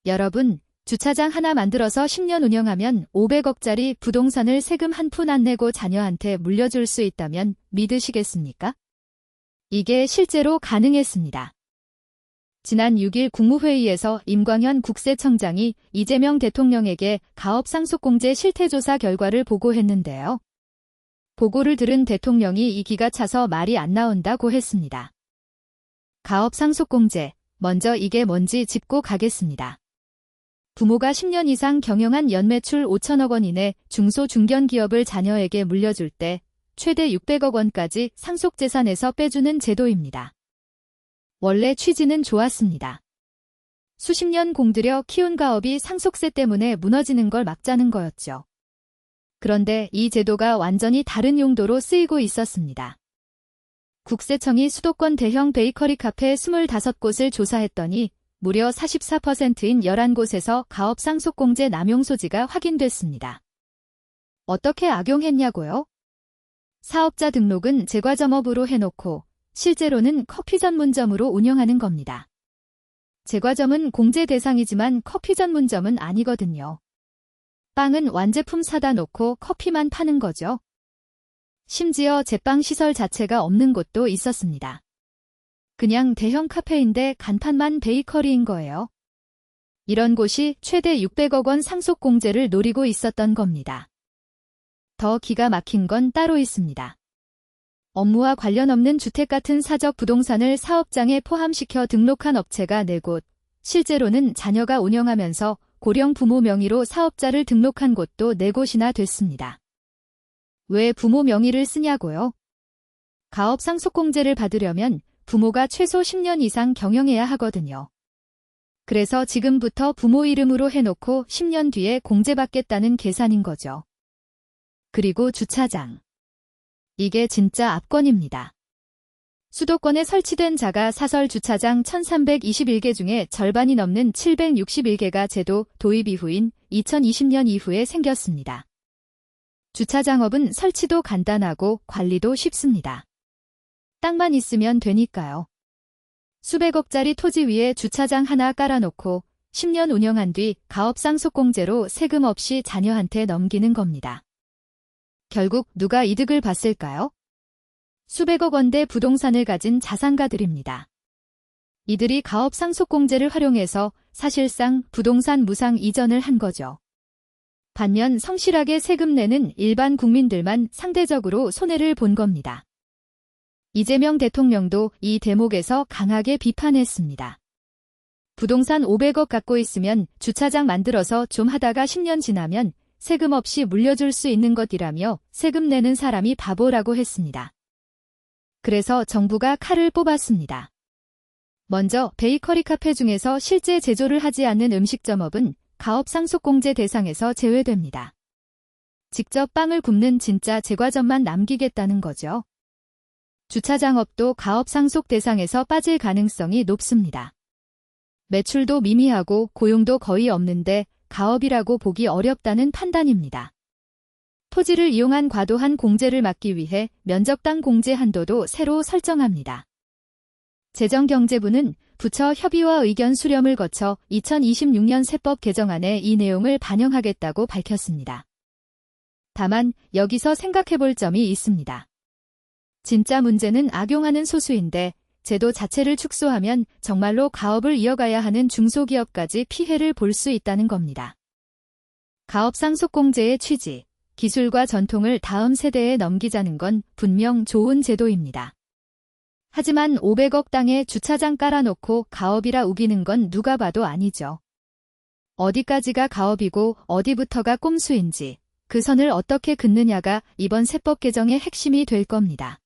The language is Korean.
여러분, 주차장 하나 만들어서 10년 운영하면 500억짜리 부동산을 세금 한 푼 안 내고 자녀한테 물려줄 수 있다면 믿으시겠습니까? 이게 실제로 가능했습니다. 지난 6일 국무회의에서 임광현 국세청장이 이재명 대통령에게 가업상속공제 실태조사 결과를 보고했는데요. 보고를 들은 대통령이 이 기가 차서 말이 안 나온다고 했습니다. 가업상속공제, 먼저 이게 뭔지 짚고 가겠습니다. 부모가 10년 이상 경영한 연매출 5천억 원 이내 중소중견기업을 자녀에게 물려줄 때 최대 600억 원까지 상속재산에서 빼주는 제도입니다. 원래 취지는 좋았습니다. 수십 년 공들여 키운 가업이 상속세 때문에 무너지는 걸 막자는 거였죠. 그런데 이 제도가 완전히 다른 용도로 쓰이고 있었습니다. 국세청이 수도권 대형 베이커리 카페 25곳을 조사했더니 무려 44%인 11곳에서 가업상속공제 남용 소지가 확인됐습니다. 어떻게 악용했냐고요? 사업자 등록은 제과점업으로 해놓고 실제로는 커피 전문점으로 운영하는 겁니다. 제과점은 공제 대상이지만 커피 전문점은 아니거든요. 빵은 완제품 사다 놓고 커피만 파는 거죠. 심지어 제빵 시설 자체가 없는 곳도 있었습니다. 그냥 대형 카페인데 간판만 베이커리인 거예요. 이런 곳이 최대 600억 원 상속공제를 노리고 있었던 겁니다. 더 기가 막힌 건 따로 있습니다. 업무와 관련 없는 주택 같은 사적 부동산을 사업장에 포함시켜 등록한 업체가 4곳, 실제로는 자녀가 운영하면서 고령 부모 명의로 사업자를 등록한 곳도 4곳이나 됐습니다. 왜 부모 명의를 쓰냐고요? 가업상속공제를 받으려면 부모가 최소 10년 이상 경영해야 하거든요. 그래서 지금부터 부모 이름으로 해놓고 10년 뒤에 공제받겠다는 계산인 거죠. 그리고 주차장. 이게 진짜 압권입니다. 수도권에 설치된 자가 사설 주차장 1321개 중에 절반이 넘는 761개가 제도 도입 이후인 2020년 이후에 생겼습니다. 주차장업은 설치도 간단하고 관리도 쉽습니다. 땅만 있으면 되니까요. 수백억짜리 토지 위에 주차장 하나 깔아놓고 10년 운영한 뒤 가업상속공제로 세금 없이 자녀한테 넘기는 겁니다. 결국 누가 이득을 봤을까요? 수백억 원대 부동산을 가진 자산가들입니다. 이들이 가업상속공제를 활용해서 사실상 부동산 무상 이전을 한 거죠. 반면 성실하게 세금 내는 일반 국민들만 상대적으로 손해를 본 겁니다. 이재명 대통령도 이 대목에서 강하게 비판했습니다. 부동산 500억 갖고 있으면 주차장 만들어서 좀 하다가 10년 지나면 세금 없이 물려줄 수 있는 것이라며 세금 내는 사람이 바보라고 했습니다. 그래서 정부가 칼을 뽑았습니다. 먼저 베이커리 카페 중에서 실제 제조를 하지 않는 음식점업은 가업상속공제 대상에서 제외됩니다. 직접 빵을 굽는 진짜 제과점만 남기겠다는 거죠. 주차장업도 가업상속 대상에서 빠질 가능성이 높습니다. 매출도 미미하고 고용도 거의 없는데 가업이라고 보기 어렵다는 판단입니다. 토지를 이용한 과도한 공제를 막기 위해 면적당 공제 한도도 새로 설정합니다. 재정경제부는 부처 협의와 의견 수렴을 거쳐 2026년 세법 개정안에 이 내용을 반영하겠다고 밝혔습니다. 다만 여기서 생각해볼 점이 있습니다. 진짜 문제는 악용하는 소수인데 제도 자체를 축소하면 정말로 가업을 이어가야 하는 중소기업까지 피해를 볼 수 있다는 겁니다. 가업상속공제의 취지, 기술과 전통을 다음 세대에 넘기자는 건 분명 좋은 제도입니다. 하지만 500억 땅에 주차장 깔아놓고 가업이라 우기는 건 누가 봐도 아니죠. 어디까지가 가업이고 어디부터가 꼼수인지 그 선을 어떻게 긋느냐가 이번 세법 개정의 핵심이 될 겁니다.